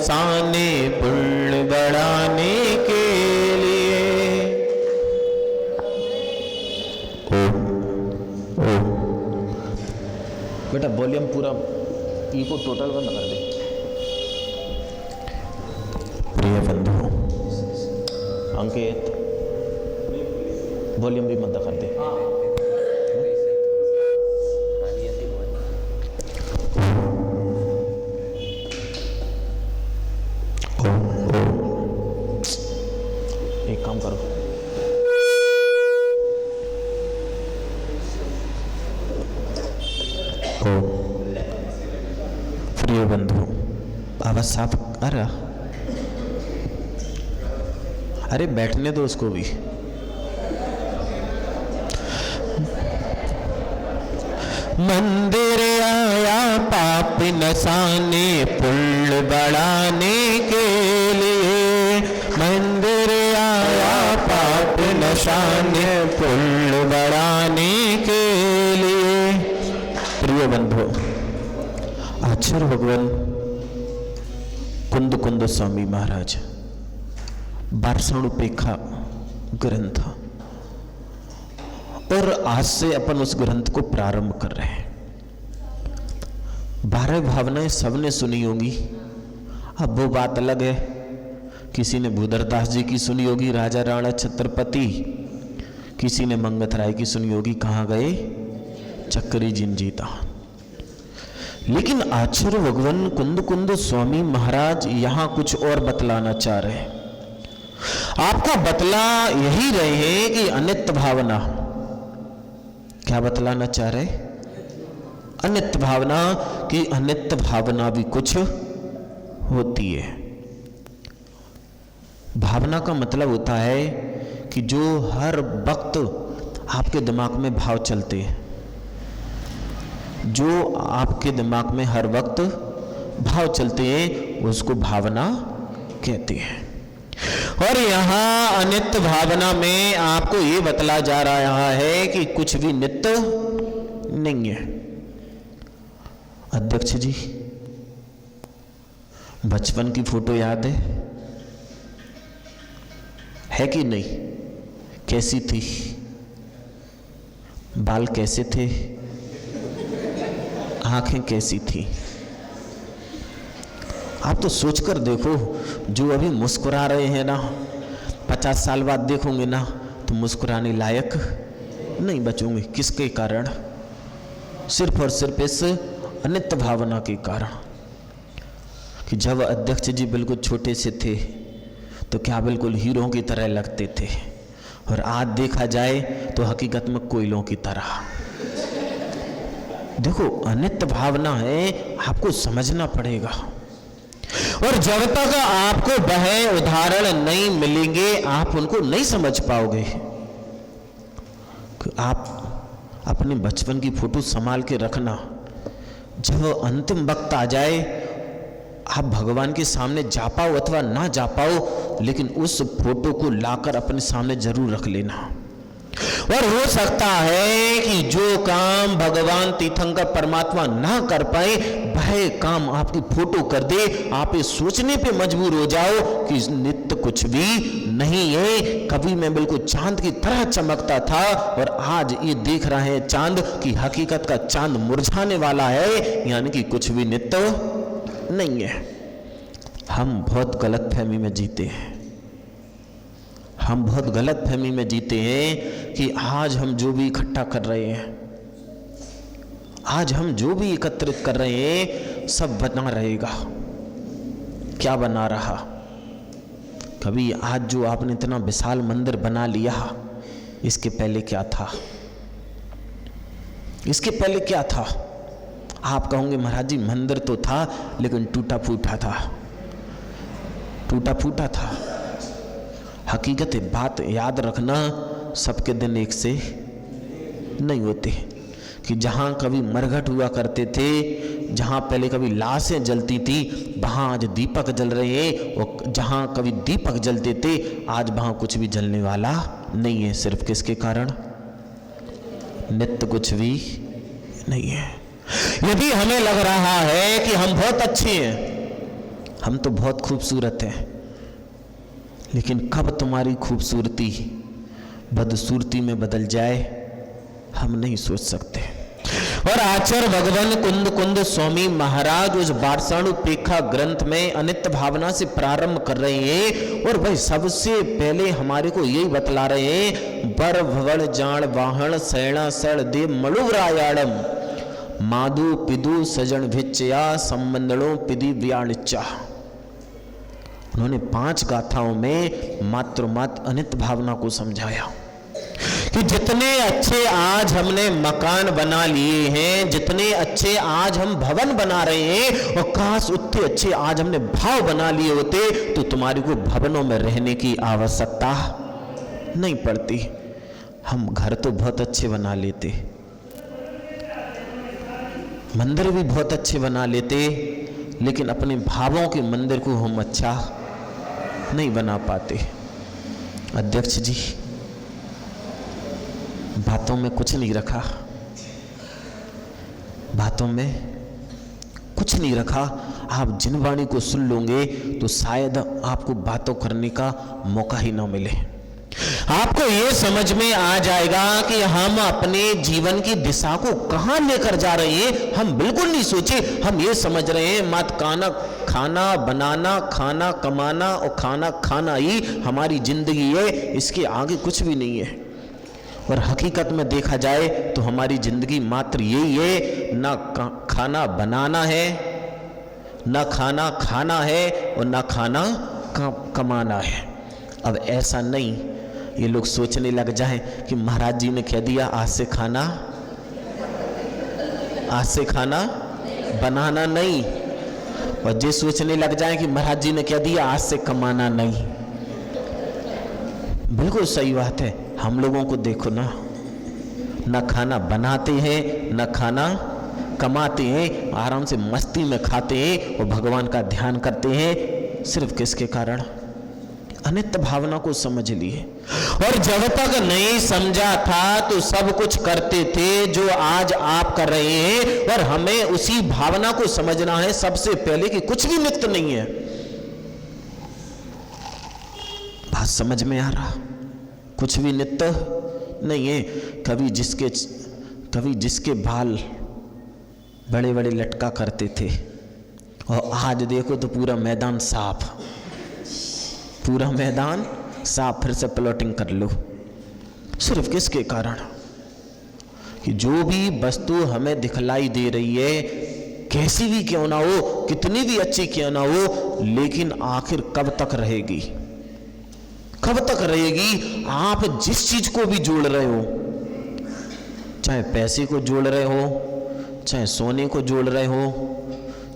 नसाने पुण्य बढ़ाने के लिए। बेटा वॉल्यूम पूरा इको टोटल बंद कर दे। प्रिय बंधु अंकित वॉल्यूम भी बंद कर दे। एक काम करो, प्रिय बंधु आवाज साफ आ रहा? अरे बैठने दो उसको भी। मंदिर आया पाप नसाने पुण्य बढ़ाने के लिए। मंदिर आया पाप नसाने पुण्य बढ़ाने के लिए। प्रिय बंधु आचार्य भगवान कुंद कुंद स्वामी महाराज 1200 ग्रंथ, और आज से अपन उस ग्रंथ को प्रारंभ कर रहे हैं। 12 भावनाएं सबने सुनी होंगी। अब वो बात अलग है, किसी ने भूधरदास जी की सुनी होगी, राजा राणा छत्रपति, किसी ने मंगत राय की सुनी होगी, कहाँ गए चक्करी जिन जीता। लेकिन आचार्य भगवान कुंद कुंद स्वामी महाराज यहां कुछ और बतलाना चाह रहे हैं। आपको बतला यही रहे हैं कि अनित्य भावना, क्या बतलाना चाह रहे? अनित्य भावना, कि अनित्य भावना भी कुछ होती है। भावना का मतलब होता है कि जो हर वक्त आपके दिमाग में भाव चलते हैं, जो आपके दिमाग में हर वक्त भाव चलते हैं उसको भावना कहते हैं। और यहाँ अनित्य भावना में आपको ये बतला जा रहा है कि कुछ भी नित्य नहीं है। अध्यक्ष जी बचपन की फोटो याद है कि नहीं? कैसी थी? बाल कैसे थे? आंखें कैसी थी? आप तो सोचकर देखो, जो अभी मुस्कुरा रहे हैं ना, 50 साल बाद देखोगे ना तो मुस्कुराने लायक नहीं बचोगे। किसके कारण? सिर्फ और सिर्फ इस अनित्य भावना के कारण कि जब अध्यक्ष जी बिल्कुल छोटे से थे तो क्या बिल्कुल हीरों की तरह लगते थे, और आज देखा जाए तो हकीकत में कोयलों की तरह। देखो अनित्य भावना है, आपको समझना पड़ेगा। और जब तक आपको वह उदाहरण नहीं मिलेंगे आप उनको नहीं समझ पाओगे। कि आप अपने बचपन की फोटो संभाल के रखना, जब अंतिम वक्त आ जाए आप भगवान के सामने जा पाओ अथवा ना जा पाओ, लेकिन उस फोटो को लाकर अपने सामने जरूर रख लेना। और हो सकता है कि जो काम भगवान तीर्थंकर परमात्मा ना कर पाए वह काम आपकी फोटो कर दे। आप ये सोचने पे मजबूर हो जाओ कि नित्य कुछ भी नहीं है। कभी मैं बिल्कुल चांद की तरह चमकता था और आज ये देख रहे हैं चांद की हकीकत का चांद मुरझाने वाला है, यानी कि कुछ भी नित्य नहीं है। हम बहुत गलत फहमी में जीते हैं। हम बहुत गलत फहमी में जीते हैं कि आज हम जो भी इकट्ठा कर रहे हैं, आज हम जो भी एकत्रित कर रहे हैं सब बना रहेगा। क्या बना रहा? कभी आज जो आपने इतना विशाल मंदिर बना लिया, इसके पहले क्या था? इसके पहले क्या था? आप कहोगे महाराज जी मंदिर तो था लेकिन टूटा फूटा था। टूटा फूटा था। हकीकत बात याद रखना, सबके दिन एक से नहीं होते। कि जहाँ कभी मरघट हुआ करते थे, जहाँ पहले कभी लाशें जलती थी, वहाँ आज दीपक जल रहे हैं। और जहाँ कभी दीपक जलते थे आज वहाँ कुछ भी जलने वाला नहीं है। सिर्फ किसके कारण? नित्य कुछ भी नहीं है। यदि हमें लग रहा है कि हम बहुत अच्छे हैं, हम तो बहुत खूबसूरत हैं, लेकिन कब तुम्हारी खूबसूरती बदसूरती में बदल जाए हम नहीं सोच सकते। और आचार्य भगवान कुंद कुंद स्वामी महाराज उस वार्षाणुपेखा ग्रंथ में अनित्य भावना से प्रारंभ कर रहे हैं, और वह सबसे पहले हमारे को यही बतला रहे हैं, बर भवड़ जान वाहन सैणा सड़ देव मणुरायाणम माधु पिदु सजन भिच्चया संबंधों पिदी व्याणिचा। उन्होंने 5 गाथाओं में मात्र अनित्य भावना को समझाया कि जितने अच्छे आज हमने मकान बना लिए हैं, जितने अच्छे आज हम भवन बना रहे हैं, और काश उतने अच्छे आज हमने भाव बना लिए होते तो तुम्हारी को भवनों में रहने की आवश्यकता नहीं पड़ती। हम घर तो बहुत अच्छे बना लेते, मंदिर भी बहुत अच्छे बना लेते, लेकिन अपने भावों के मंदिर को हम अच्छा नहीं बना पाते। अध्यक्ष जी, बातों में कुछ नहीं रखा, बातों में कुछ नहीं रखा। आप जिन वाणी को सुन लोगे तो शायद आपको बातों करने का मौका ही ना मिले। आपको ये समझ में आ जाएगा कि हम अपने जीवन की दिशा को कहां लेकर जा रहे हैं। हम बिल्कुल नहीं सोचे, हम ये समझ रहे हैं मत खाना बनाना, खाना कमाना और खाना खाना ही हमारी जिंदगी है, इसके आगे कुछ भी नहीं है। और हकीकत में देखा जाए तो हमारी जिंदगी मात्र यही है, ना खाना बनाना है, ना खाना खाना है, और ना खाना कमाना है। अब ऐसा नहीं ये लोग सोचने लग जाएं कि महाराज जी ने कह दिया आज से खाना बनाना नहीं, और ये सोचने लग जाएं कि महाराज जी ने कह दिया आज से कमाना नहीं। बिल्कुल सही बात है। हम लोगों को देखो ना खाना बनाते हैं, ना खाना कमाते हैं, आराम से मस्ती में खाते हैं और भगवान का ध्यान करते हैं। सिर्फ किसके कारण? अनित्य भावना को समझ लिए। और जब तक नहीं समझा था तो सब कुछ करते थे जो आज आप कर रहे हैं, और हमें उसी भावना को समझना है सबसे पहले कि कुछ भी नित्य नहीं है। बात समझ में आ रहा? कुछ भी नित्य नहीं है। कभी जिसके बाल बड़े बड़े लटका करते थे, और आज देखो तो पूरा मैदान साफ, फिर से प्लॉटिंग कर लो। सिर्फ किसके कारण? कि जो भी वस्तु हमें दिखलाई दे रही है, कैसी भी क्यों ना हो, कितनी भी अच्छी क्यों ना हो, लेकिन आखिर कब तक रहेगी? आप जिस चीज को भी जोड़ रहे हो, चाहे पैसे को जोड़ रहे हो, चाहे सोने को जोड़ रहे हो,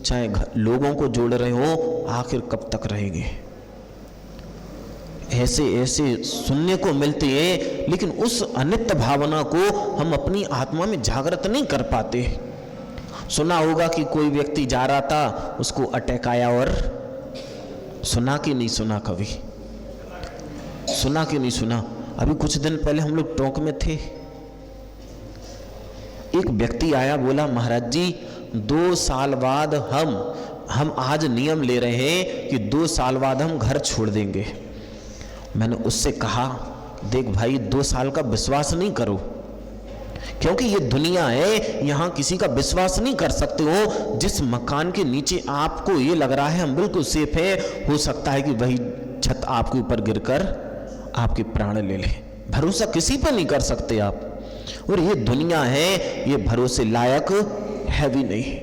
चाहे लोगों को जोड़ रहे हो, आखिर कब तक रहेगी? ऐसे सुनने को मिलते हैं, लेकिन उस अनित्य भावना को हम अपनी आत्मा में जागृत नहीं कर पाते। सुना होगा कि कोई व्यक्ति जा रहा था, उसको अटैक आया, और सुना कि नहीं सुना? कभी सुना कि नहीं सुना? अभी कुछ दिन पहले हम लोग टोंक में थे, एक व्यक्ति आया, बोला महाराज जी 2 साल बाद हम आज नियम ले रहे हैं कि 2 साल बाद हम घर छोड़ देंगे। मैंने उससे कहा देख भाई 2 साल का विश्वास नहीं करो, क्योंकि ये दुनिया है, यहाँ किसी का विश्वास नहीं कर सकते हो। जिस मकान के नीचे आपको ये लग रहा है हम बिल्कुल सेफ है, हो सकता है कि वही छत आपके ऊपर गिरकर आपके प्राण ले ले। भरोसा किसी पर नहीं कर सकते आप, और ये दुनिया है, ये भरोसे लायक है भी नहीं।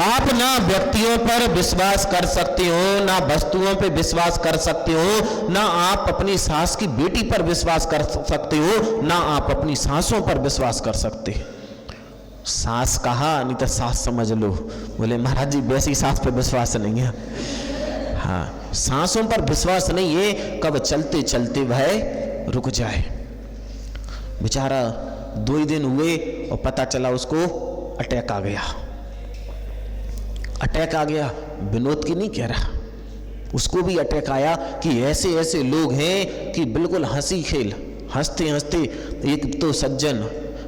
आप ना व्यक्तियों पर विश्वास कर सकते हो, ना वस्तुओं पर विश्वास कर सकते हो, ना आप अपनी सास की बेटी पर विश्वास कर सकते हो, ना आप अपनी सासों पर विश्वास कर सकते। सास कहा, नहीं तो सास समझ लो। बोले महाराज जी वैसी सास पर विश्वास नहीं है। हाँ, सांसों पर विश्वास नहीं है, कब चलते चलते वह रुक जाए। बेचारा 2 ही दिन हुए और पता चला उसको अटैक आ गया। विनोद की नहीं कह रहा, उसको भी अटैक आया। कि ऐसे लोग हैं कि बिल्कुल हंसी खेल, हंसते हंसते। एक तो सज्जन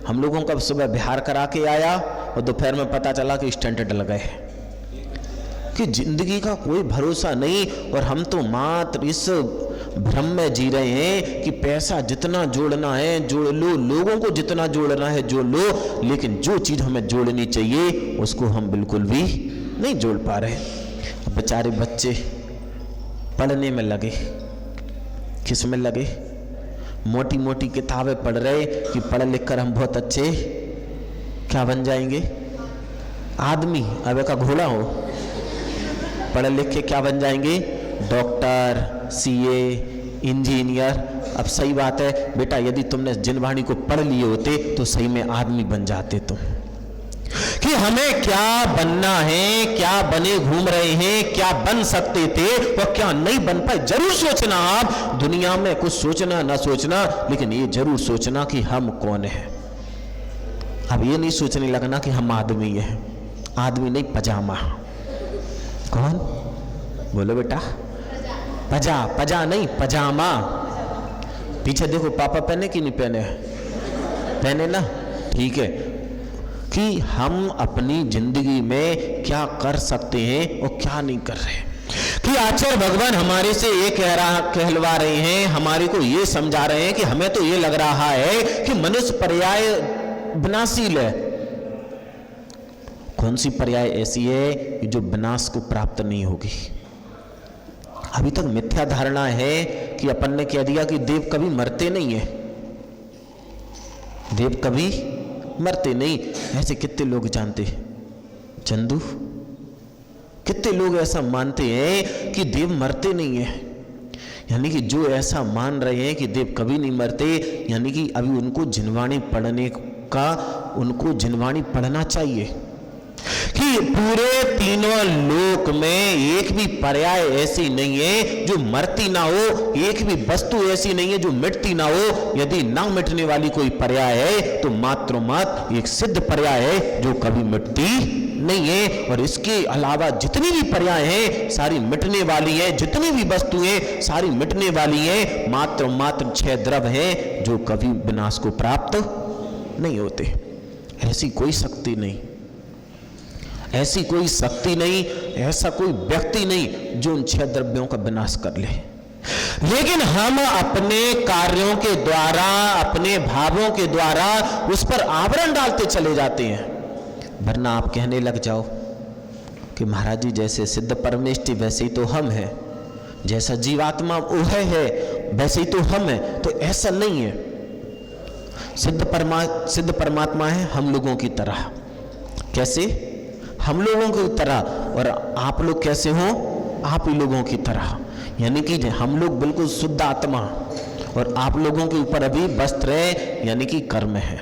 हम लोगों का सुबह बिहार करा के आया, और दोपहर में पता चला कि स्टंट डल गए, कि जिंदगी का कोई भरोसा नहीं, और हम तो मात्र इस भ्रम में जी रहे हैं कि पैसा जितना जोड़ना है जोड़ लो, लोगों को जितना जोड़ना है जोड़ लो, लेकिन जो चीज़ हमें जोड़नी चाहिए उसको हम बिल्कुल भी नहीं जोड़ पा रहे। अब बेचारे बच्चे पढ़ने में लगे, किस में लगे? मोटी मोटी किताबें पढ़ रहे कि पढ़ लिख कर हम बहुत अच्छे क्या बन जाएंगे, आदमी, अब का घोड़ा हो, पढ़ लिख के क्या बन जाएंगे, डॉक्टर, सीए, इंजीनियर। अब सही बात है बेटा, यदि तुमने जिनवाणी को पढ़ लिए होते तो सही में आदमी बन जाते तुम। कि हमें क्या बनना है, क्या बने घूम रहे हैं, क्या बन सकते थे और क्या नहीं बन पाए, जरूर सोचना। आप दुनिया में कुछ सोचना ना सोचना, लेकिन ये जरूर सोचना कि हम कौन है। अब ये नहीं सोचने लगना कि हम आदमी हैं, आदमी नहीं पजामा। कौन बोलो बेटा? पजा नहीं, पजामा। पीछे देखो पापा पहने कि नहीं पहने? पहने ना, ठीक है। कि हम अपनी जिंदगी में क्या कर सकते हैं और क्या नहीं कर रहे। कि आचार्य भगवान हमारे से ये कहलवा रहे हैं, हमारे को ये समझा रहे हैं कि हमें तो ये लग रहा है कि मनुष्य पर्याय विनाशील है। कौन सी पर्याय ऐसी है जो विनाश को प्राप्त नहीं होगी? अभी तक मिथ्या धारणा है कि अपन ने कह दिया कि देव कभी मरते नहीं है, देव कभी मरते नहीं। ऐसे कितने लोग जानते हैं चंदू? कितने लोग ऐसा मानते हैं कि देव मरते नहीं है? यानी कि जो ऐसा मान रहे हैं कि देव कभी नहीं मरते, यानी कि अभी उनको जिनवाणी पढ़ने का, उनको जिनवाणी पढ़ना चाहिए। कि पूरे तीनों लोक में एक भी पर्याय ऐसी नहीं है जो मरती ना हो, एक भी वस्तु ऐसी नहीं है जो मिटती ना हो। यदि ना मिटने वाली कोई पर्याय है तो मात्र मात्र एक सिद्ध पर्याय है जो कभी मिटती नहीं है। और इसके अलावा जितनी भी पर्याय हैं सारी मिटने वाली है, जितनी भी वस्तुएं सारी मिटने वाली है। मात्र मात्र 6 द्रव्य हैं जो कभी विनाश को प्राप्त नहीं होते। ऐसी कोई शक्ति नहीं, ऐसी कोई शक्ति नहीं, ऐसा कोई व्यक्ति नहीं जो उन 6 द्रव्यों का विनाश कर ले। लेकिन हम अपने कार्यों के द्वारा, अपने भावों के द्वारा उस पर आवरण डालते चले जाते हैं। वरना आप कहने लग जाओ कि महाराज जी जैसे सिद्ध परमेष्टि वैसे ही तो हम हैं, जैसा जीवात्मा वो है वैसे ही तो हम हैं। तो ऐसा नहीं है। सिद्ध परमात्मा है हम लोगों की तरह। कैसे? हम लोगों की तरह। और आप लोग कैसे हो? आप ही लोगों की तरह। यानी कि हम लोग बिल्कुल शुद्ध आत्मा, और आप लोगों के ऊपर अभी वस्त्र है, यानी कि कर्म है।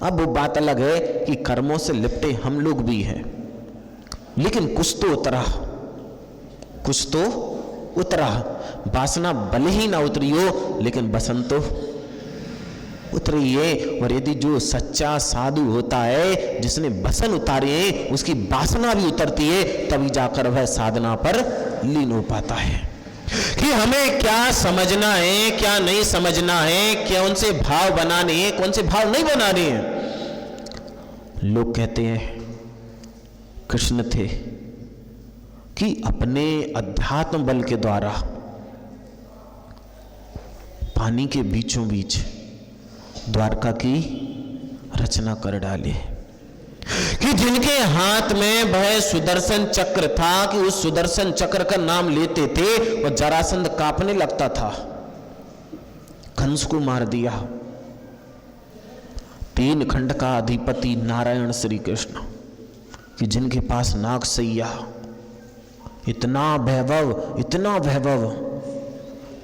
अब वो बात अलग है कि कर्मों से लिपटे हम लोग भी हैं, लेकिन कुछ तो उतरा, कुछ तो उतरा। वासना भले ही ना उतरी हो, लेकिन बसंत तो उतरी है। और यदि जो सच्चा साधु होता है, जिसने बसन उतारे हैं, उसकी वासना भी उतरती है, तभी जाकर वह साधना पर लीन हो पाता है। कि हमें क्या समझना है, क्या नहीं समझना है, कौन से भाव बनाने हैं, कौन से भाव नहीं बनाने हैं। लोग कहते हैं कृष्ण थे कि अपने अध्यात्म बल के द्वारा पानी के बीचों बीच द्वारका की रचना कर डाली। कि जिनके हाथ में वह सुदर्शन चक्र था, कि उस सुदर्शन चक्र का नाम लेते थे और जरासंध कांपने लगता था, कंस को मार दिया। 3 खंड का अधिपति नारायण श्री कृष्ण, कि जिनके पास नागसैया, इतना वैभव,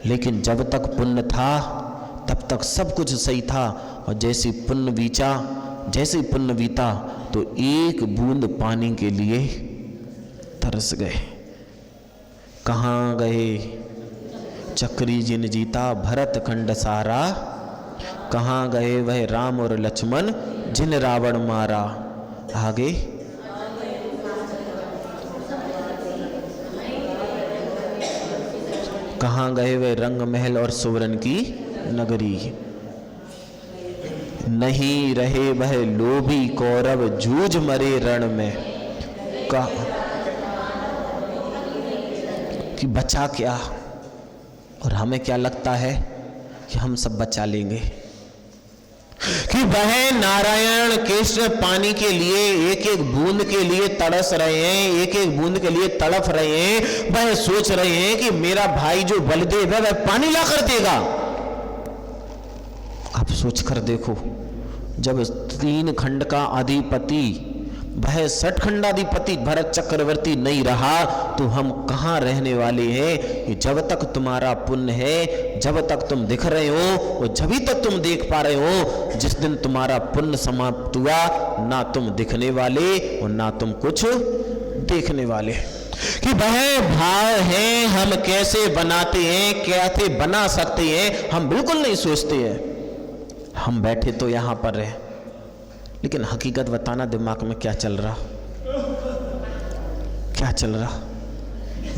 लेकिन जब तक पुण्य था तब तक सब कुछ सही था। और जैसे पुण्य बीता तो एक बूंद पानी के लिए तरस गए। कहाँ गए चक्री जिन जीता भरत खंड सारा, कहाँ गए वह राम और लक्ष्मण जिन रावण मारा। आगे कहाँ गए वह रंग महल और सुवर्ण की नगरी। नहीं रहे वह लोभी कौरव जूझ मरे रण में। कि बचा क्या, और हमें क्या लगता है कि हम सब बचा लेंगे, कि वह नारायण कृष्ण पानी के लिए एक एक बूंद के लिए तरस रहे हैं, एक एक बूंद के लिए तड़फ रहे हैं। वह सोच रहे हैं कि मेरा भाई जो बलदेव है वह पानी ला कर देगा। आप सोच कर देखो, जब 3 खंड का अधिपति वह 6 खंडाधिपति भरत चक्रवर्ती नहीं रहा तो हम कहाँ रहने वाले हैं। जब तक तुम्हारा पुण्य है, जब तक तुम दिख रहे हो और जभी तक तुम देख पा रहे हो, जिस दिन तुम्हारा पुण्य समाप्त हुआ, ना तुम दिखने वाले और ना तुम कुछ देखने वाले। कि वह भाव है हम कैसे बनाते हैं, कैसे बना सकते हैं, हम बिल्कुल नहीं सोचते हैं। हम बैठे तो यहाँ पर रहे, लेकिन हकीकत बताना दिमाग में क्या चल रहा, क्या चल रहा,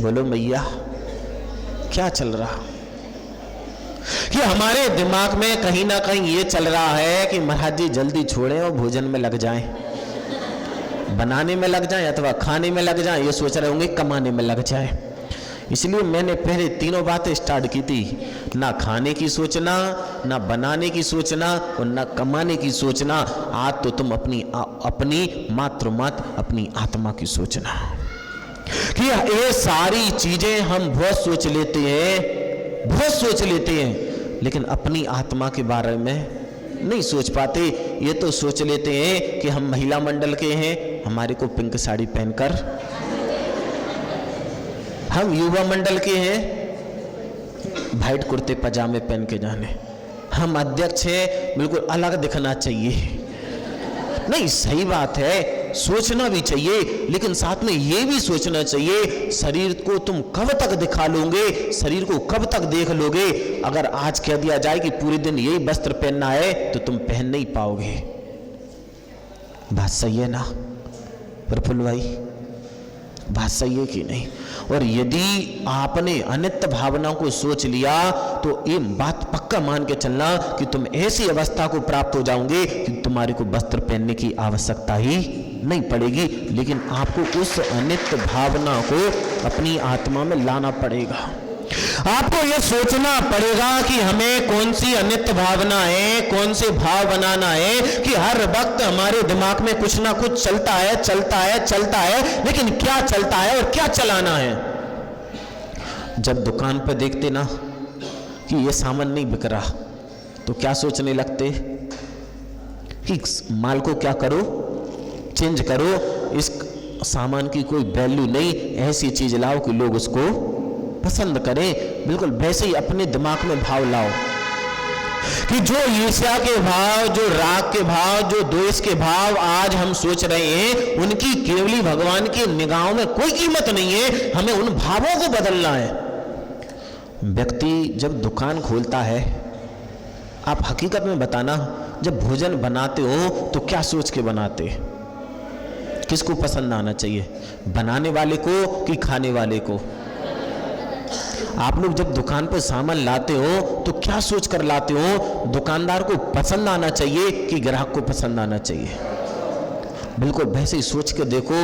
बोलो मैया क्या चल रहा। कि हमारे दिमाग में कहीं ना कहीं ये चल रहा है कि महाराज जी जल्दी छोड़ें और भोजन में लग जाएं, बनाने में लग जाएं अथवा खाने में लग जाएं। ये सोच रहे होंगे कमाने में लग जाए। इसलिए मैंने पहले तीनों बातें स्टार्ट की थी, ना खाने की सोचना, ना बनाने की सोचना और ना कमाने की सोचना। आज तो तुम अपनी मात्र अपनी आत्मा की सोचना। कि ये सारी चीजें हम बहुत सोच लेते हैं, बहुत सोच लेते हैं, लेकिन अपनी आत्मा के बारे में नहीं सोच पाते। ये तो सोच लेते हैं कि हम महिला मंडल के हैं, हमारे को पिंक साड़ी पहनकर, हम युवा मंडल के हैं, वाइट कुर्ते पजामे पहन के जाने, हम अध्यक्ष हैं, बिल्कुल अलग दिखना चाहिए। नहीं, सही बात है, सोचना भी चाहिए, लेकिन साथ में ये भी सोचना चाहिए शरीर को तुम कब तक दिखा लोगे, शरीर को कब तक देख लोगे। अगर आज कह दिया जाए कि पूरे दिन यही वस्त्र पहनना है तो तुम पहन नहीं पाओगे। बात सही है ना प्रफुल्ल भाई, बात सही है कि नहीं। और यदि आपने अनित्य भावनाओं को सोच लिया तो ये बात पक्का मान के चलना कि तुम ऐसी अवस्था को प्राप्त हो जाओगे कि तुम्हारे को वस्त्र पहनने की आवश्यकता ही नहीं पड़ेगी। लेकिन आपको उस अनित्य भावना को अपनी आत्मा में लाना पड़ेगा। आपको यह सोचना पड़ेगा कि हमें कौन सी अनित्य भावना है, कौन से भाव बनाना है। कि हर वक्त हमारे दिमाग में कुछ ना कुछ चलता है, चलता है, चलता है, लेकिन क्या चलता है और क्या चलाना है। जब दुकान पर देखते ना कि ये सामान नहीं बिक रहा तो क्या सोचने लगते कि माल को क्या करो, चेंज करो, इस सामान की कोई वैल्यू नहीं, ऐसी चीज लाओ कि लोग उसको पसंद करें। बिल्कुल वैसे ही अपने दिमाग में भाव लाओ कि जो ईर्ष्या के भाव, जो राग के भाव, जो द्वेष के भाव आज हम सोच रहे हैं, उनकी केवली भगवान की निगाहों में कोई कीमत नहीं है। हमें उन भावों को बदलना है। व्यक्ति जब दुकान खोलता है, आप हकीकत में बताना, जब भोजन बनाते हो तो क्या सोच के बनाते, किसको पसंद आना चाहिए, बनाने वाले को कि खाने वाले को। आप लोग जब दुकान पर सामान लाते हो तो क्या सोच कर लाते हो, दुकानदार को पसंद आना चाहिए कि ग्राहक को पसंद आना चाहिए। बिल्कुल वैसे ही सोच के देखो,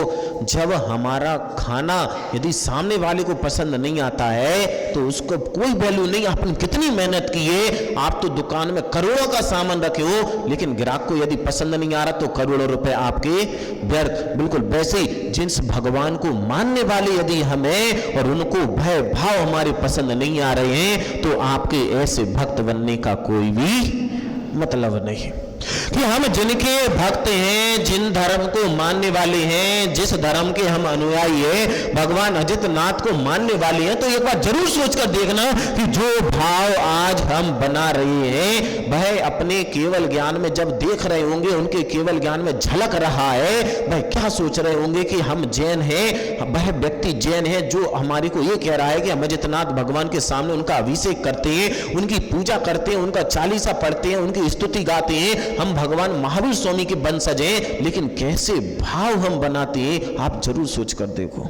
जब हमारा खाना यदि सामने वाले को पसंद नहीं आता है तो उसको कोई वैल्यू नहीं। आपने कितनी मेहनत की है, आप तो दुकान में करोड़ों का सामान रखे हो, लेकिन ग्राहक को यदि पसंद नहीं आ रहा तो करोड़ों रुपए आपके व्यर्थ। बिल्कुल वैसे ही जिस भगवान को मानने वाले यदि हमें और उनको भय भाव हमारे पसंद नहीं आ रहे हैं तो आपके ऐसे भक्त बनने का कोई भी मतलब नहीं। कि हम जिनके भक्त हैं, जिन धर्म को मानने वाले हैं, जिस धर्म के हम अनुयायी हैं, भगवान अजित नाथ को मानने वाले हैं, तो एक बार जरूर सोचकर देखना कि जो भाव आज हम बना रहे हैं वह अपने केवल ज्ञान में जब देख रहे होंगे, उनके केवल ज्ञान में झलक रहा है, वह क्या सोच रहे होंगे कि हम जैन हैं, वह व्यक्ति जैन है जो हमारे को ये कह रहा है कि हम अजितनाथ भगवान के सामने उनका अभिषेक करते हैं, उनकी पूजा करते हैं, उनका चालीसा पढ़ते हैं, उनकी स्तुति गाते हैं, हम भगवान महावीर स्वामी के वंशज हैं। लेकिन कैसे भाव हम बनाते हैं, आप जरूर सोच कर देखो,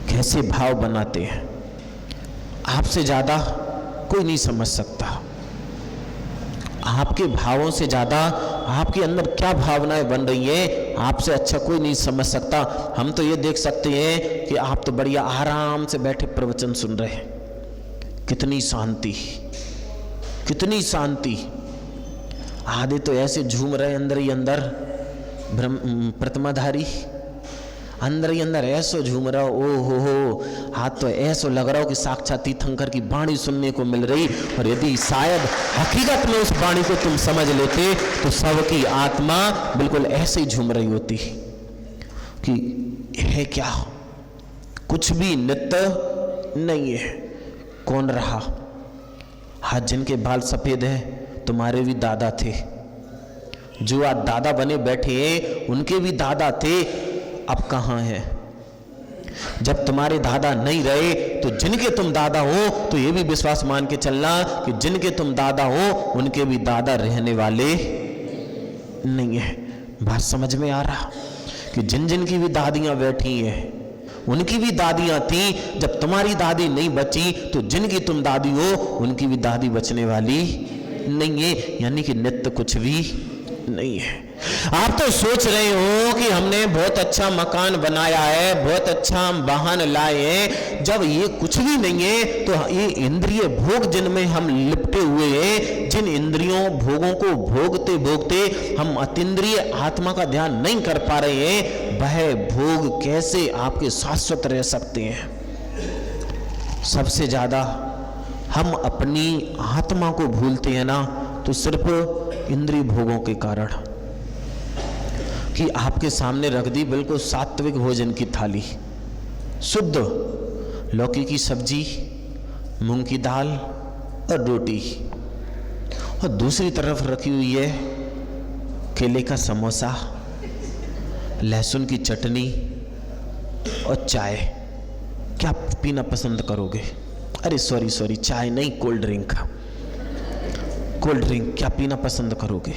कैसे भाव बनाते हैं। आपसे ज्यादा कोई नहीं समझ सकता, आपके भावों से ज्यादा आपके अंदर क्या भावनाएं बन रही हैं आपसे अच्छा कोई नहीं समझ सकता। हम तो ये देख सकते हैं कि आप तो बढ़िया आराम से बैठे प्रवचन सुन रहे हैं, कितनी शांति, कितनी शांति। आधे तो ऐसे झूम रहे अंदर ही अंदर, प्रतिमाधारी अंदर ही अंदर ऐसो झूम रहा हो, ओ हो, हाथ तो ऐसो लग रहा हो कि साक्षात तीर्थंकर की वाणी सुनने को मिल रही। और यदि शायद हकीकत में उस वाणी को तुम समझ लेते तो सबकी आत्मा बिल्कुल ऐसे ही झूम रही होती कि है क्या, कुछ भी नित्य नहीं है। कौन रहा? हाथ जिनके बाल सफेद है तुम्हारे भी दादा थे, जो आज दादा बने बैठे हैं उनके भी दादा थे, अब कहाँ हैं? जब तुम्हारे दादा नहीं रहे तो जिनके तुम दादा हो तो ये भी विश्वास मान के चलना कि जिनके तुम दादा हो उनके भी दादा रहने वाले नहीं है। बात समझ में आ रहा कि जिन जिन की भी दादियां बैठी हैं उनकी भी दादियां थी, जब तुम्हारी दादी नहीं बची तो जिनकी तुम दादी हो उनकी भी दादी बचने वाली नहीं है, यानी कि नित्य कुछ भी नहीं है। आप तो सोच रहे हो कि हमने बहुत अच्छा मकान बनाया है, बहुत अच्छा हम वाहन लाए हैं, जब ये कुछ भी नहीं है तो ये इंद्रिय भोग जिनमें हम लिपटे हुए हैं, जिन इंद्रियों भोगों को भोगते भोगते हम अतीन्द्रिय आत्मा का ध्यान नहीं कर पा रहे हैं, वह भोग कैसे आपके शाश्वत रह सकते हैं? सबसे ज्यादा हम अपनी आत्मा को भूलते हैं ना तो सिर्फ इंद्रिय भोगों के कारण, कि आपके सामने रख दी बिल्कुल सात्विक भोजन की थाली, शुद्ध लौकी की सब्जी, मूंग की दाल और रोटी, और दूसरी तरफ रखी हुई है केले का समोसा, लहसुन की चटनी और चाय। क्या पीना पसंद करोगे? अरे सॉरी, चाय नहीं, कोल्ड ड्रिंक। कोल्ड ड्रिंक क्या पीना पसंद करोगे?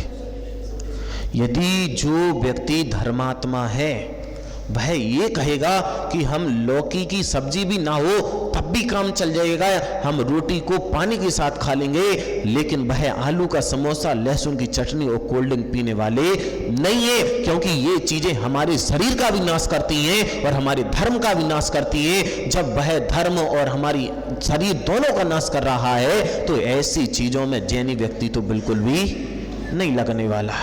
यदि जो व्यक्ति धर्मात्मा है वह ये कहेगा कि हम लौकी की सब्जी भी ना हो तब भी काम चल जाएगा, हम रोटी को पानी के साथ खा लेंगे, लेकिन वह आलू का समोसा, लहसुन की चटनी और कोल्ड ड्रिंक पीने वाले नहीं है, क्योंकि ये चीजें हमारे शरीर का भी नाश करती हैं और हमारे धर्म का भी नाश करती हैं। जब वह धर्म और हमारी शरीर दोनों का नाश कर रहा है तो ऐसी चीजों में जैनी व्यक्ति तो बिल्कुल भी नहीं लगने वाला।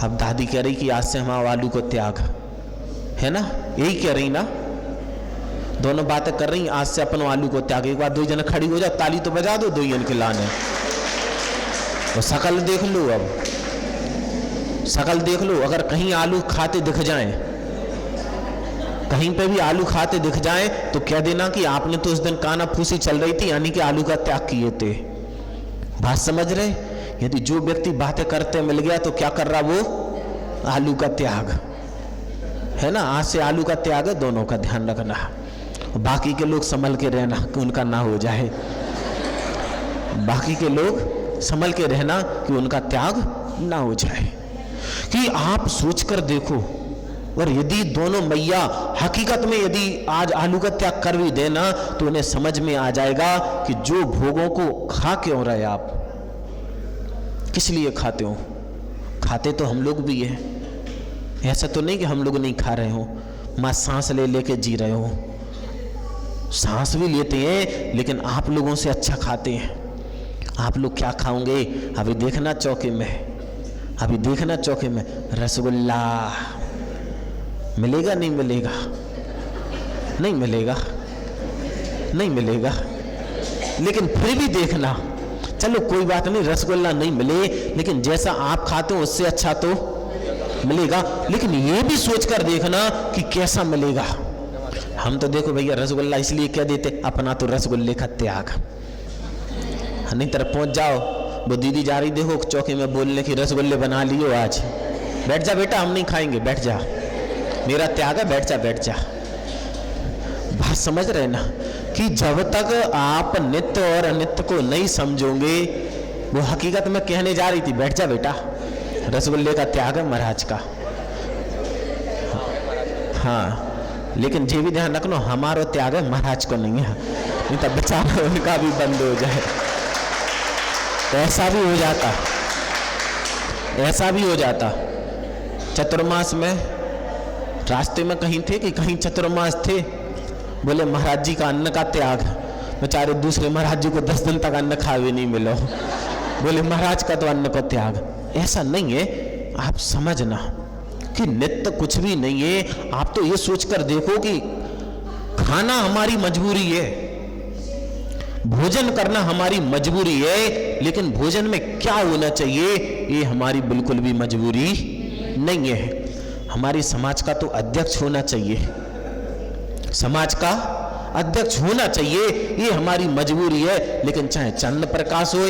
अब दादी कह रही कि आज से हमारा आलू को त्याग, है ना, यही कह रही ना, दोनों बातें कर रही, आज से अपन आलू को त्याग। एक बार दो जन खड़ी हो जाओ, ताली तो बजा दो दो जन के लाने, और शकल देख लो, अब शकल देख लो, अगर कहीं आलू खाते दिख जाएं, कहीं पे भी आलू खाते दिख जाएं तो कह देना कि आपने तो उस दिन काना फूसी चल रही थी, यानी कि आलू का त्याग किए थे। बात समझ रहे? यदि जो व्यक्ति बातें करते मिल गया तो क्या कर रहा? वो आलू का त्याग है ना। आज से आलू का त्याग है, दोनों का ध्यान रखना। बाकी के लोग संभल के रहना कि उनका ना हो जाए, बाकी के लोग संभल के रहना कि उनका त्याग ना हो जाए। कि आप सोचकर देखो, और यदि दोनों मैया हकीकत में यदि आज आलू का त्याग कर भी देना तो उन्हें समझ में आ जाएगा कि जो भोगों को खा क्यों रहे आप, किस लिए खाते हो? खाते तो हम लोग भी हैं, ऐसा तो नहीं कि हम लोग नहीं खा रहे हो। माँ सांस ले लेके जी रहे हो, सांस भी लेते हैं, लेकिन आप लोगों से अच्छा खाते हैं। आप लोग क्या खाओगे? अभी देखना चौके में, अभी देखना चौके में रसगुल्ला मिलेगा, नहीं मिलेगा? नहीं मिलेगा, नहीं मिलेगा, लेकिन फिर भी देखना। चलो कोई बात नहीं, रसगुल्ला नहीं मिले, लेकिन जैसा आप खाते हो उससे अच्छा तो मिलेगा, लेकिन ये भी सोचकर देखना कि कैसा मिलेगा। हम तो देखो भैया रसगुल्ला इसलिए क्या देते, अपना तो रसगुल्ले का त्याग। नहीं तरफ पहुंच जाओ, वो दीदी जा रही देखो चौके में बोलने की रसगुल्ले बना लियो आज, बैठ जा बेटा हम नहीं खाएंगे, बैठ जा, मेरा त्याग है, बैठ जा बैठ जा। बात समझ रहे ना कि जब तक आप नित्य और अनित्य को नहीं समझोगे, वो हकीकत में कहने जा रही थी बैठ जा बेटा, रसगुल्ले का त्याग है महाराज का। हाँ, लेकिन ये भी ध्यान रखना हमारा त्याग है, महाराज को नहीं है, नहीं तो बेचारा उनका भी बंद हो जाए, तो ऐसा भी हो जाता। ऐसा भी हो जाता। चतुर्मास में रास्ते में कहीं थे कि कहीं चतुर्मास थे, बोले महाराज जी का अन्न का त्याग, बेचारे दूसरे महाराज जी को 10 दिन तक अन्न खाए नहीं मिलो, बोले महाराज का तो अन्न का त्याग। ऐसा नहीं है, आप समझना कि नित्य कुछ भी नहीं है। आप तो ये सोचकर देखो कि खाना हमारी मजबूरी है, भोजन करना हमारी मजबूरी है, लेकिन भोजन में क्या होना चाहिए ये हमारी बिल्कुल भी मजबूरी नहीं है। हमारी समाज का तो अध्यक्ष होना चाहिए, समाज का अध्यक्ष होना चाहिए, ये हमारी मजबूरी है। लेकिन चाहे चंद्र प्रकाश हो,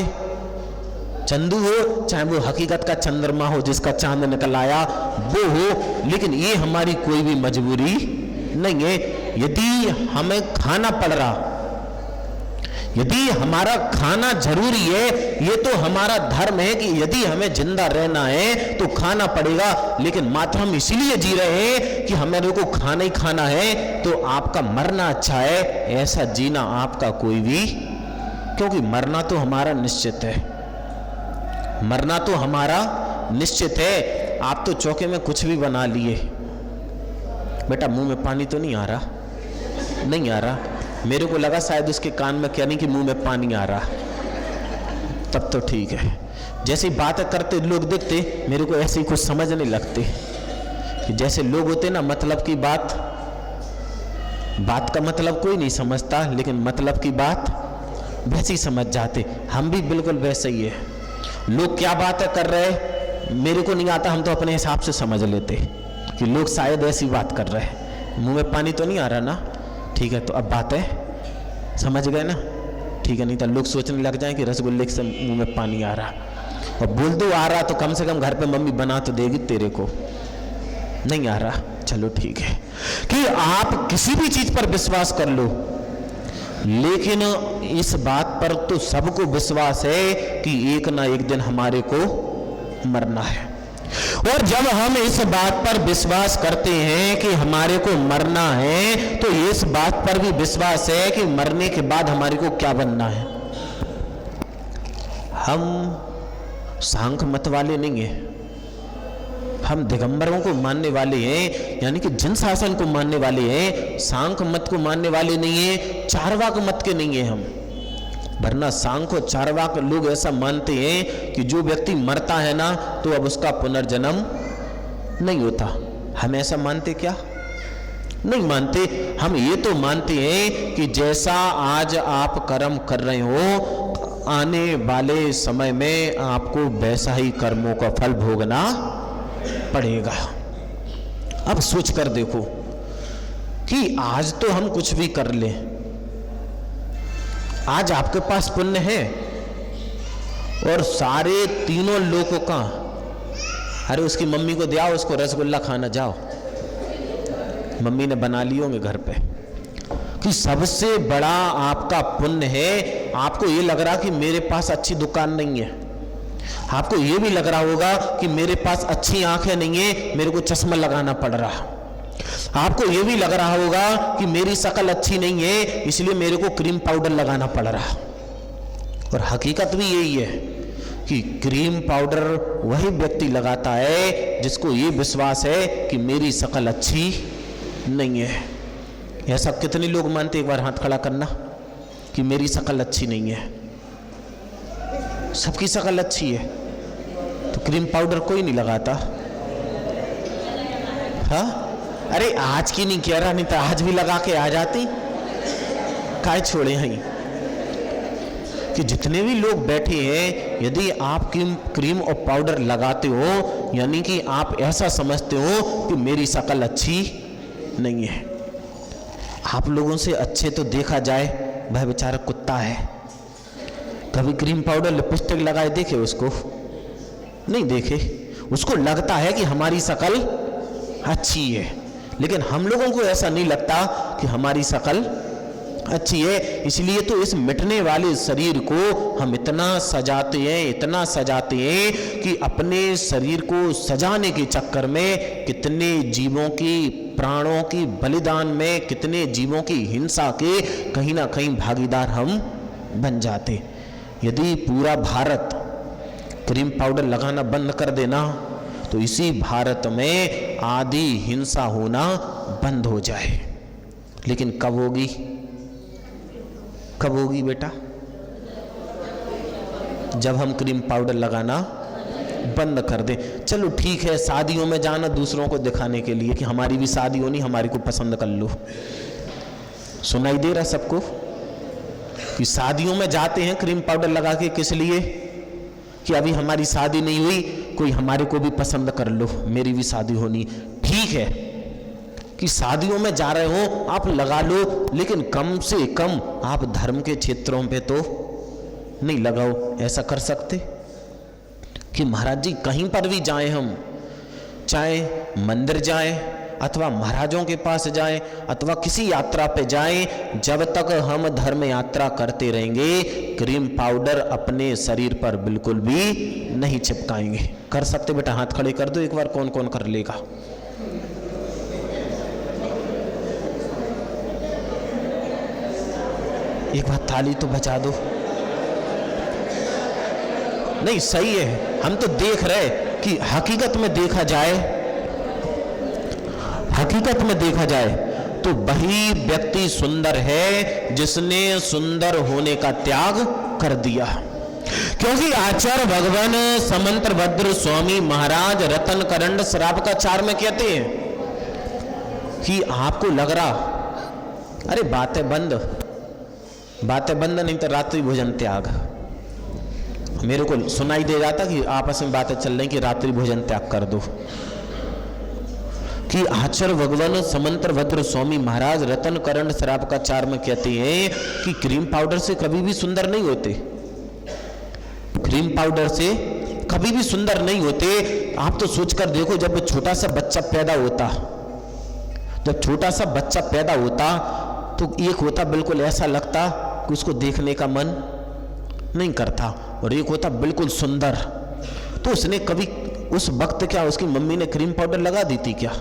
चंदू हो, चाहे वो हकीकत का चंद्रमा हो जिसका चांद निकल आया वो हो, लेकिन ये हमारी कोई भी मजबूरी नहीं है। यदि हमें खाना पड़ रहा, यदि हमारा खाना जरूरी है, ये तो हमारा धर्म है कि यदि हमें जिंदा रहना है तो खाना पड़ेगा, लेकिन मात्र हम इसीलिए जी रहे हैं कि हमें को खाना ही खाना है, तो आपका मरना अच्छा है, ऐसा जीना आपका कोई भी, क्योंकि मरना तो हमारा निश्चित है, मरना तो हमारा निश्चित है। आप तो चौके में कुछ भी बना लिए, बेटा मुंह में पानी तो नहीं आ रहा, नहीं आ रहा, मेरे को लगा शायद उसके कान में क्या नहीं कि मुंह में पानी आ रहा, तब तो ठीक है। जैसे बातें करते लोग दिखते, मेरे को ऐसे ही कुछ समझने लगते कि जैसे लोग होते ना, मतलब की बात, बात का मतलब कोई नहीं समझता, लेकिन मतलब की बात वैसे ही समझ जाते। हम भी बिल्कुल वैसे ही है, लोग क्या बातें कर रहे मेरे को नहीं आता, हम तो अपने हिसाब से समझ लेते कि लोग शायद ऐसी बात कर रहे हैं। मुंह में पानी तो नहीं आ रहा ना, ठीक है, तो अब बात है, समझ गए ना, ठीक है। नहीं तो लोग सोचने लग जाए कि रसगुल्ले से मुंह में पानी आ रहा, और बोल दो आ रहा तो कम से कम घर पे मम्मी बना तो देगी, तेरे को नहीं आ रहा, चलो ठीक है। कि आप किसी भी चीज पर विश्वास कर लो, लेकिन इस बात पर तो सबको विश्वास है कि एक ना एक दिन हमारे को मरना है। और जब हम इस बात पर विश्वास करते हैं कि हमारे को मरना है, तो इस बात पर भी विश्वास है कि मरने के बाद हमारे को क्या बनना है। हम सांख्य मत वाले नहीं हैं, हम दिगंबरों को मानने वाले हैं, यानी कि जन शासन को मानने वाले हैं, सांख्य मत को मानने वाले नहीं है, चारवाक मत के नहीं है हम। वरना सांख्य और चारवाक लोग ऐसा मानते हैं कि जो व्यक्ति मरता है ना तो अब उसका पुनर्जन्म नहीं होता। हम ऐसा मानते क्या? नहीं मानते। हम ये तो मानते हैं कि जैसा आज आप कर्म कर रहे हो, आने वाले समय में आपको वैसा ही कर्मों का फल भोगना पड़ेगा। अब सोच कर देखो कि आज तो हम कुछ भी कर लें, आज आपके पास पुण्य है और सारे तीनों लोगों का, अरे उसकी मम्मी को दिया, उसको रसगुल्ला खाना, जाओ, मम्मी ने बना लिए होंगे घर पे, कि सबसे बड़ा आपका पुण्य है। आपको ये लग रहा कि मेरे पास अच्छी दुकान नहीं है, आपको ये भी लग रहा होगा कि मेरे पास अच्छी आंखें नहीं है, मेरे को चश्मा लगाना पड़ रहा, आपको ये भी लग रहा होगा कि मेरी शक्ल अच्छी नहीं है इसलिए मेरे को क्रीम पाउडर लगाना पड़ रहा। और हकीकत भी यही है कि क्रीम पाउडर वही व्यक्ति लगाता है जिसको ये विश्वास है कि मेरी शक्ल अच्छी नहीं है। ऐसा कितने लोग मानते, एक बार हाथ खड़ा करना, कि मेरी शक्ल अच्छी नहीं है। सबकी शक्ल अच्छी है तो क्रीम पाउडर कोई नहीं लगाता। हाँ, अरे आज की नहीं कह रहा, नहीं तो आज भी लगा के आ जाती, काय छोड़े हैं। कि जितने भी लोग बैठे हैं, यदि आप क्रीम और पाउडर लगाते हो, यानी कि आप ऐसा समझते हो कि मेरी शक्ल अच्छी नहीं है। आप लोगों से अच्छे तो देखा जाए, वह बेचारा कुत्ता है, कभी क्रीम पाउडर लिपस्टिक लगाए देखे उसको? नहीं देखे। उसको लगता है कि हमारी शक्ल अच्छी है, लेकिन हम लोगों को ऐसा नहीं लगता कि हमारी शक्ल अच्छी है। इसलिए तो इस मिटने वाले शरीर को हम इतना सजाते हैं, इतना सजाते हैं कि अपने शरीर को सजाने के चक्कर में कितने जीवों की प्राणों की बलिदान में, कितने जीवों की हिंसा के कहीं ना कहीं भागीदार हम बन जाते। यदि पूरा भारत क्रीम पाउडर लगाना बंद कर देना तो इसी भारत में आदि हिंसा होना बंद हो जाए। लेकिन कब होगी? कब होगी बेटा? जब हम क्रीम पाउडर लगाना बंद कर दें। चलो ठीक है, शादियों में जाना दूसरों को दिखाने के लिए कि हमारी भी शादी होनी, हमारी को पसंद कर लो। सुनाई दे रहा सबको कि शादियों में जाते हैं क्रीम पाउडर लगा के, किस लिए? कि अभी हमारी शादी नहीं हुई, कोई हमारे को भी पसंद कर लो, मेरी भी शादी होनी। ठीक है कि शादियों में जा रहे हो आप लगा लो, लेकिन कम से कम आप धर्म के क्षेत्रों पे तो नहीं लगाओ। ऐसा कर सकते कि महाराज जी कहीं पर भी जाएं हम, चाहे मंदिर जाएं अथवा महाराजों के पास जाएं अथवा किसी यात्रा पे जाएं, जब तक हम धर्म यात्रा करते रहेंगे क्रीम पाउडर अपने शरीर पर बिल्कुल भी नहीं चिपकाएंगे। कर सकते बेटा? हाथ खड़े कर दो एक बार, कौन कौन कर लेगा? एक बार ताली तो बजा दो। नहीं सही है, हम तो देख रहे कि हकीकत में देखा जाए, हकीकत में देखा जाए तो वही व्यक्ति सुंदर है जिसने सुंदर होने का त्याग कर दिया। क्योंकि आचार्य भगवान समंतभद्र स्वामी महाराज रतन करंड श्रावकाचार में कहते हैं कि आपको लग रहा, अरे बातें बंद, बातें बंद नहीं तो रात्रि भोजन त्याग। मेरे को सुनाई दे जाता कि आपस में बातें चल रही कि रात्रि भोजन त्याग कर दो। कि आचार्य भगवान समंतभद्र स्वामी महाराज रतन करंड श्रावकाचार में कहते हैं कि क्रीम पाउडर से कभी भी सुंदर नहीं होते, क्रीम पाउडर से कभी भी सुंदर नहीं होते। आप तो सोचकर देखो, जब छोटा सा बच्चा पैदा होता, जब छोटा सा बच्चा पैदा होता तो एक होता बिल्कुल ऐसा लगता कि उसको देखने का मन नहीं करता, और एक होता बिल्कुल सुंदर। तो उसने कभी उस वक्त क्या उसकी मम्मी ने क्रीम पाउडर लगा दी थी क्या?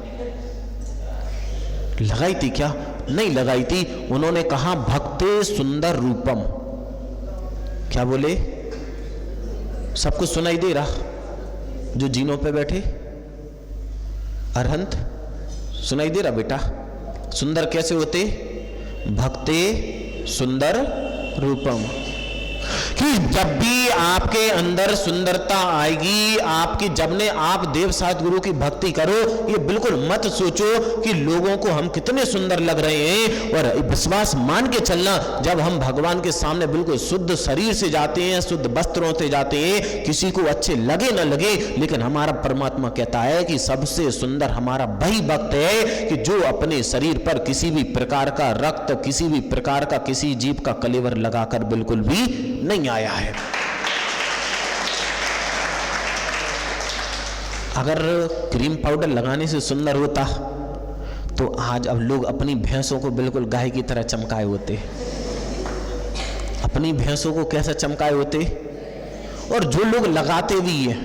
लगाई थी क्या? नहीं लगाई थी। उन्होंने कहा भक्ते सुंदर रूपम। क्या बोले? सबको सुनाई दे रहा? जो जीनों पे बैठे अरहंत, सुनाई दे रहा बेटा? सुंदर कैसे होते? भक्ते सुंदर रूपम। कि जब भी आपके अंदर सुंदरता आएगी, आपकी जब ने आप देव सतगुरु की भक्ति करो, ये बिल्कुल मत सोचो कि लोगों को हम कितने सुंदर लग रहे हैं, और विश्वास मान के चलना जब हम भगवान के सामने बिल्कुल शुद्ध शरीर से जाते हैं, शुद्ध वस्त्रों से जाते हैं, किसी को अच्छे लगे ना लगे, लेकिन हमारा परमात्मा कहता है कि सबसे सुंदर हमारा वही भक्त है कि जो अपने शरीर पर किसी भी प्रकार का रक्त, किसी भी प्रकार का किसी जीव का कलेवर लगाकर बिल्कुल भी नहीं आया है। अगर क्रीम पाउडर लगाने से सुंदर होता तो आज अब लोग अपनी भैंसों को बिल्कुल गाय की तरह चमकाए होते, अपनी भैंसों को कैसे चमकाए होते। और जो लोग लगाते भी हैं,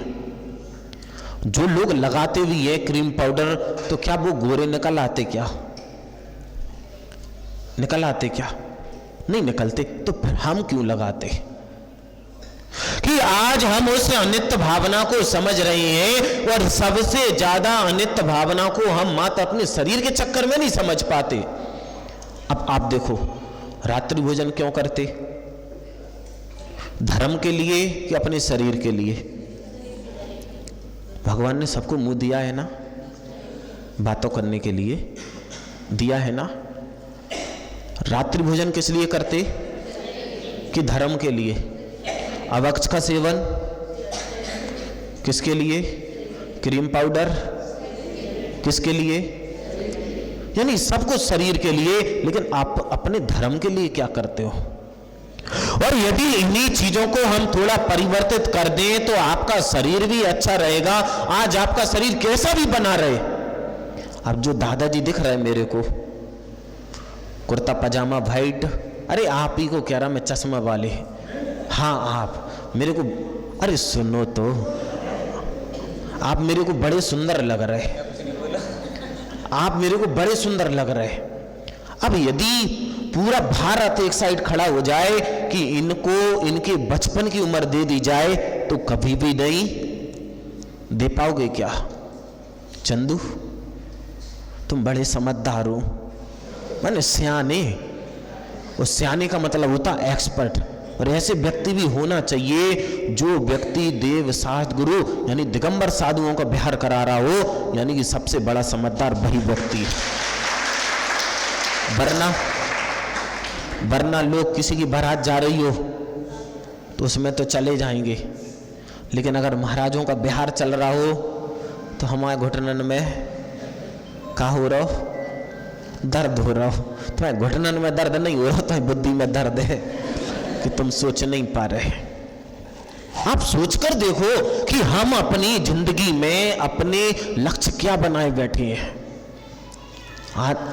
जो लोग लगाते भी है क्रीम पाउडर, तो क्या वो गोरे निकल आते? क्या निकल आते? क्या नहीं निकलते। तो फिर हम क्यों लगाते? कि आज हम उस अनित्य भावना को समझ रहे हैं, और सबसे ज्यादा अनित्य भावना को हम मात्र अपने शरीर के चक्कर में नहीं समझ पाते। अब आप देखो, रात्रि भोजन क्यों करते? धर्म के लिए कि अपने शरीर के लिए? भगवान ने सबको मुंह दिया है ना, बातों करने के लिए दिया है ना। रात्रि भोजन किस लिए करते? कि धर्म के लिए। अवक्ष का सेवन किसके लिए? क्रीम पाउडर किसके लिए? यानी सब कुछ शरीर के लिए, लेकिन आप अपने धर्म के लिए क्या करते हो? और यदि इन्हीं चीजों को हम थोड़ा परिवर्तित कर दें तो आपका शरीर भी अच्छा रहेगा। आज आपका शरीर कैसा भी बना रहे, अब जो दादाजी दिख रहे हैं मेरे को, कुर्ता पजामा वाइट, अरे आप ही को कह रहा मैं, चश्मा वाले, हाँ आप मेरे को, अरे सुनो तो, आप मेरे को बड़े सुंदर लग रहे, आप मेरे को बड़े सुंदर लग रहे। अब यदि पूरा भारत एक साइड खड़ा हो जाए कि इनको इनके बचपन की उम्र दे दी जाए, तो कभी भी नहीं दे पाओगे क्या? चंदू तुम बड़े समझदार हो, माने सियाने। और सियाने का मतलब होता है एक्सपर्ट, और ऐसे व्यक्ति भी होना चाहिए जो व्यक्ति देव शास्त्र गुरु यानी दिगंबर साधुओं का विहार करा रहा हो, यानी कि सबसे बड़ा समझदार वही व्यक्ति है। वरना लोग किसी की बारात जा रही हो तो उसमें तो चले जाएंगे, लेकिन अगर महाराजों का विहार चल रहा हो तो हमारे घुटनन में का हो रहा हो, दर्द हो रहा हो। तुम्हारे घुटनन में दर्द नहीं हो रहा, तुम्हारी बुद्धि में दर्द है कि तुम सोच नहीं पा रहे। आप सोचकर देखो कि हम अपनी जिंदगी में अपने लक्ष्य क्या बनाए बैठे हैं।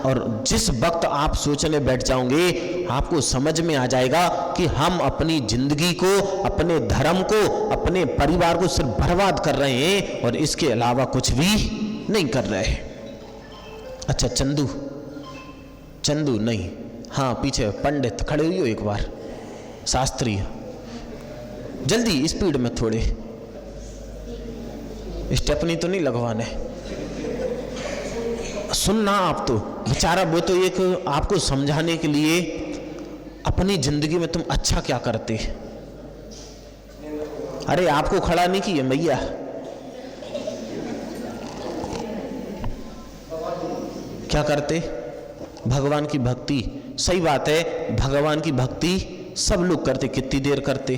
और जिस वक्त आप सोचने बैठ जाओगे आपको समझ में आ जाएगा कि हम अपनी जिंदगी को, अपने धर्म को, अपने परिवार को सिर्फ बर्बाद कर रहे हैं और इसके अलावा कुछ भी नहीं कर रहे। अच्छा चंदू नहीं, हाँ पीछे पंडित खड़े हुई हो एक बार, शास्त्रीय, जल्दी स्पीड में थोड़े, स्टेपनी तो नहीं लगवाने। सुनना आप तो बेचारा, वो तो एक आपको समझाने के लिए अपनी जिंदगी में तुम अच्छा क्या करते। अरे आपको खड़ा नहीं किया मैया, क्या करते? भगवान की भक्ति। सही बात है, भगवान की भक्ति सब लोग करते। कितनी देर करते?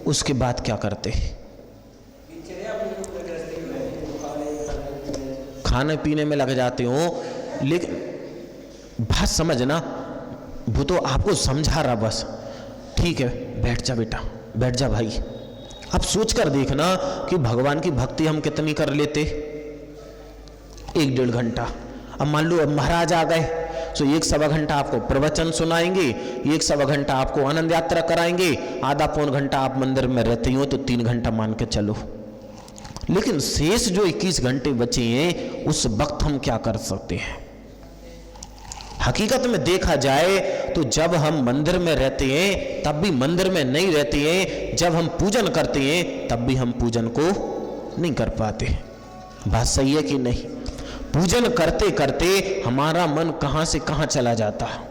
उसके बाद क्या करते? खाने पीने में लग जाते हो। लेकिन बात समझना, वो तो आपको समझा रहा बस। ठीक है, बैठ जा बेटा, बैठ जा भाई। अब सोच कर देखना कि भगवान की भक्ति हम कितनी कर लेते। 1-1.5 घंटा। अब मान लो अब महाराज आ गए तो 1-1.25 घंटा आपको प्रवचन सुनाएंगे, 1-1.25 घंटा आपको आनंद यात्रा कराएंगे, आधा पौन घंटा आप मंदिर में रहते हो तो 3 घंटा मान के चलो। लेकिन शेष जो 21 घंटे बचे हैं उस वक्त हम क्या कर सकते हैं? हकीकत में देखा जाए तो जब हम मंदिर में रहते हैं तब भी मंदिर में नहीं रहते हैं, जब हम पूजन करते हैं तब भी हम पूजन को नहीं कर पाते। बात सही है कि नहीं? पूजन करते करते हमारा मन कहां से कहां चला जाता है।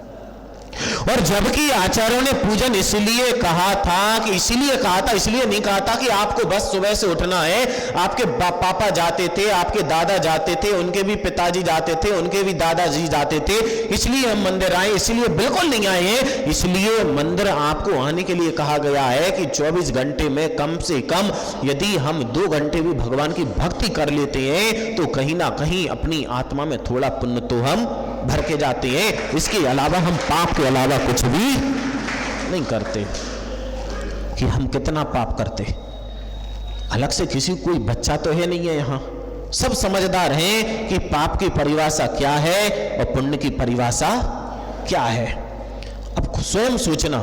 और जबकि आचार्यों ने पूजन इसलिए कहा था इसलिए नहीं कहा था कि आपको बस सुबह से उठना है। आपके पापा जाते थे, आपके दादा जाते थे, उनके भी पिताजी जाते थे, उनके भी दादाजी जाते थे, इसलिए हम मंदिर आए, इसलिए बिल्कुल नहीं आए हैं। इसलिए मंदिर आपको आने के लिए कहा गया है कि 24 घंटे में कम से कम यदि हम 2 घंटे भी भगवान की भक्ति कर लेते हैं तो कहीं ना कहीं अपनी आत्मा में थोड़ा पुण्य तो हम भर के जाते हैं। इसके अलावा हम पाप के अलावा कुछ भी नहीं करते। कि हम कितना पाप करते, अलग से किसी कोई बच्चा तो है नहीं है यहाँ, सब समझदार हैं कि पाप की परिभाषा क्या है और पुण्य की परिभाषा क्या है। अब स्वयं सोचना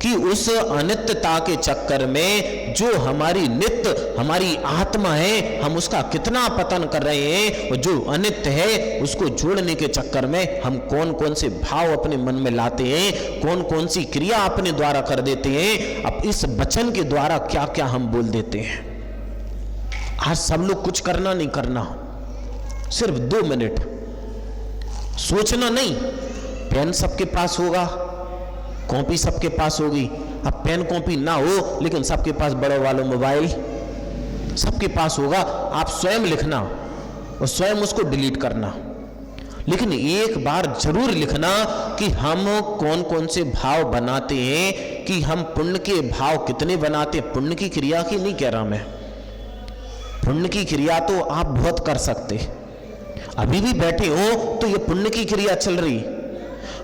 कि उस अनित्यता के चक्कर में जो हमारी नित्य हमारी आत्मा है, हम उसका कितना पतन कर रहे हैं। और जो अनित्य है उसको जोड़ने के चक्कर में हम कौन कौन से भाव अपने मन में लाते हैं, कौन कौन सी क्रिया अपने द्वारा कर देते हैं। अब इस वचन के द्वारा क्या क्या हम बोल देते हैं। आज सब लोग कुछ करना नहीं करना, सिर्फ 2 मिनट सोचना नहीं। पेन सबके पास होगा, कॉपी सबके पास होगी। अब पेन कॉपी ना हो लेकिन सबके पास बड़ों वालों मोबाइल सबके पास होगा। आप स्वयं लिखना और स्वयं उसको डिलीट करना, लेकिन एक बार जरूर लिखना कि हम कौन कौन से भाव बनाते हैं, कि हम पुण्य के भाव कितने बनाते हैं। पुण्य की क्रिया की नहीं कह रहा मैं, पुण्य की क्रिया तो आप बहुत कर सकते, अभी भी बैठे हो तो ये पुण्य की क्रिया चल रही।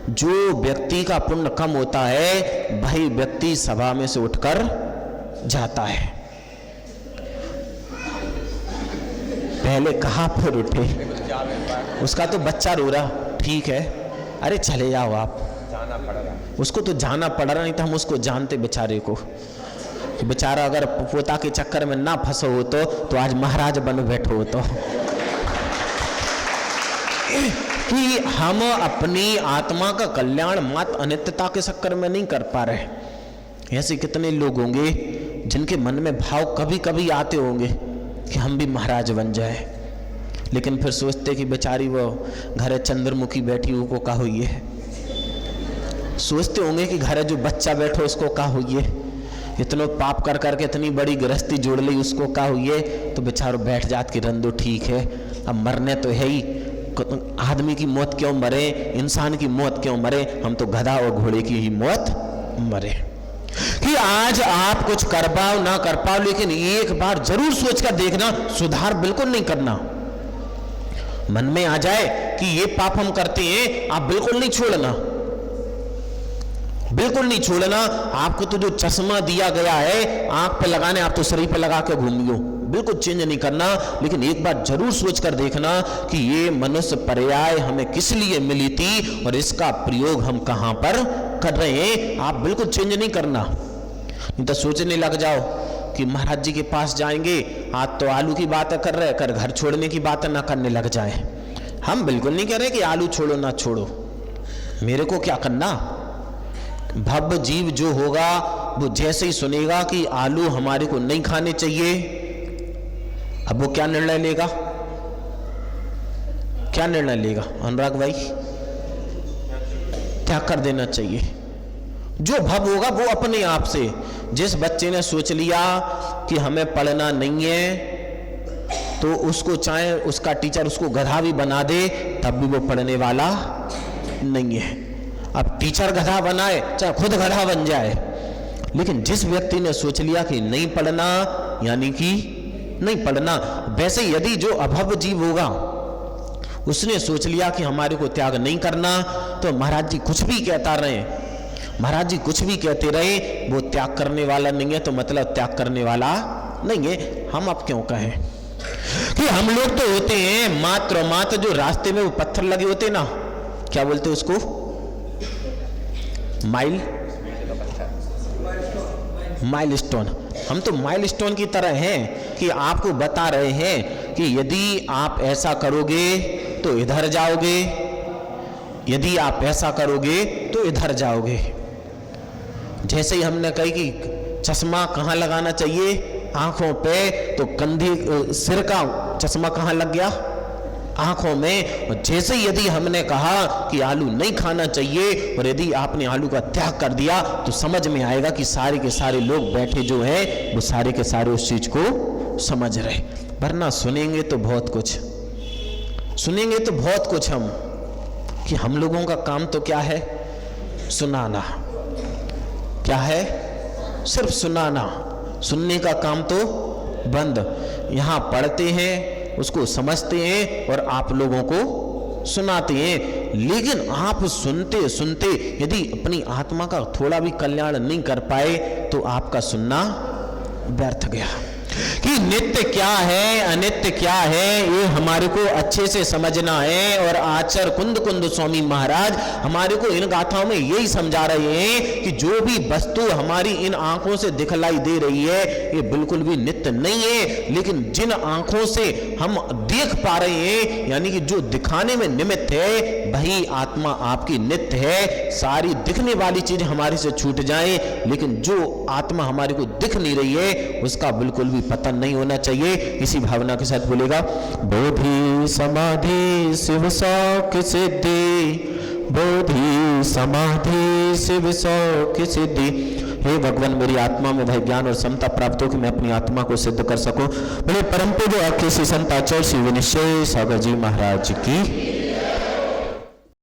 जो व्यक्ति का पुण्य कम होता है वही व्यक्ति सभा में से उठकर जाता है। पहले कहा फिर उठे, उसका तो बच्चा रो रहा, ठीक है अरे चले जाओ आप, जाना पड़ रहा, उसको तो जाना पड़ रहा, नहीं तो हम उसको जानते बेचारे को। बेचारा अगर पोता के चक्कर में ना फंसो हो तो आज महाराज बन बैठो हो तो। कि हम अपनी आत्मा का कल्याण मात्र अनित्यता के चक्कर में नहीं कर पा रहे। ऐसे कितने लोग होंगे जिनके मन में भाव कभी कभी आते होंगे कि हम भी महाराज बन जाए, लेकिन फिर सोचते कि बेचारी वो घरे चंद्रमुखी बैठी हो को का हुई है। सोचते होंगे कि घरे जो बच्चा बैठो उसको का हुई है, इतना पाप कर करके इतनी बड़ी गृहस्थी जोड़ ली उसको का हुई है, तो बेचारो बैठ जात कि रंदो ठीक है, अब मरने तो है ही, आदमी की मौत क्यों मरे, इंसान की मौत क्यों मरे, हम तो गधा और घोड़े की ही मौत मरे। कि आज आप कुछ कर पाओ ना कर पाओ, लेकिन एक बार जरूर सोच कर देखना, सुधार बिल्कुल नहीं करना। मन में आ जाए कि ये पाप हम करते हैं, आप बिल्कुल नहीं छोड़ना, बिल्कुल नहीं छोड़ना। आपको तो जो चश्मा दिया गया है आंख पे लगाने, आप तो शरीर पे लगा के घूमियो, बिल्कुल चेंज नहीं करना। लेकिन एक बार जरूर सोच कर देखना कि ये मनुष्य पर्याय हमें किस लिए मिली थी और इसका प्रयोग हम कहां पर कर रहे हैं, आप बिल्कुल चेंज नहीं करना। नहीं तो सोचने लग जाओ कि महाराज जी के पास जाएंगे, आज तो आलू की बातें कर रहे, कर घर छोड़ने की बातें ना करने लग जाए। हम बिल्कुल नहीं कह रहे कि आलू छोड़ो ना छोड़ो, मेरे को क्या करना। भव्य जीव जो होगा वो जैसे ही सुनेगा कि आलू हमारे को नहीं खाने चाहिए, अब वो क्या निर्णय लेगा, क्या निर्णय लेगा अनुराग भाई, क्या कर देना चाहिए। जो भव होगा वो अपने आप से, जिस बच्चे ने सोच लिया कि हमें पढ़ना नहीं है तो उसको चाहे उसका टीचर उसको गधा भी बना दे तब भी वो पढ़ने वाला नहीं है। अब टीचर गधा बनाए चाहे खुद गधा बन जाए, लेकिन जिस व्यक्ति ने सोच लिया कि नहीं पढ़ना यानी कि नहीं पढ़ना। वैसे यदि जो अभव जीव होगा उसने सोच लिया कि हमारे को त्याग नहीं करना, तो महाराज जी कुछ भी कहता रहे, महाराज जी कुछ भी कहते रहे, वो त्याग करने वाला नहीं है, तो मतलब त्याग करने वाला नहीं है। हम अब क्यों कहें कि हम लोग तो होते हैं मात्र जो रास्ते में वो पत्थर लगे होते ना, क्या बोलते उसको, माइल स्टोन। हम तो माइल स्टोन की तरह हैं कि आपको बता रहे हैं कि यदि आप ऐसा करोगे तो इधर जाओगे, यदि आप ऐसा करोगे तो इधर जाओगे। जैसे ही हमने कही कि चश्मा कहाँ लगाना चाहिए, आंखों पे, तो कंधे सिर का चश्मा कहाँ लग गया, आंखों में। और जैसे यदि हमने कहा कि आलू नहीं खाना चाहिए और यदि आपने आलू का त्याग कर दिया, तो समझ में आएगा कि सारे के सारे लोग बैठे जो हैं वो सारे के सारे उस चीज को समझ रहे। वरना सुनेंगे तो बहुत कुछ, सुनेंगे तो बहुत कुछ हम, कि हम लोगों का काम तो क्या है, सुनाना। क्या है, सिर्फ सुनाना, सुनने का काम तो बंद। यहां पढ़ते हैं, उसको समझते हैं और आप लोगों को सुनाते हैं। लेकिन आप सुनते सुनते यदि अपनी आत्मा का थोड़ा भी कल्याण नहीं कर पाए तो आपका सुनना व्यर्थ गया। कि नित्य क्या है अनित्य क्या है ये हमारे को अच्छे से समझना है। और आचार्य कुंद कुंद स्वामी महाराज हमारे को इन गाथाओं में यही समझा रहे हैं कि जो भी वस्तु हमारी इन आंखों से दिखलाई दे रही है ये बिल्कुल भी नित्य नहीं है, लेकिन जिन आंखों से हम देख पा रहे हैं यानी कि जो दिखाने में निमित्त है वही आत्मा आपकी नित्य है। सारी दिखने वाली चीज हमारे से छूट जाए, लेकिन जो आत्मा हमारे को दिख नहीं रही है उसका बिल्कुल भी पतन नहीं होना चाहिए। इसी भावना के साथ बोलेगा, बोधि समाधि शिव सौख सिद्धि, बोधि समाधि शिव सौख सिद्धि। हे भगवान मेरी आत्मा में वह ज्ञान और समता प्राप्त हो कि मैं अपनी आत्मा को सिद्ध कर सकूं। बोले परम पूज्य श्री संत आचार्य श्री विनिश्चय सागर जी महाराज की।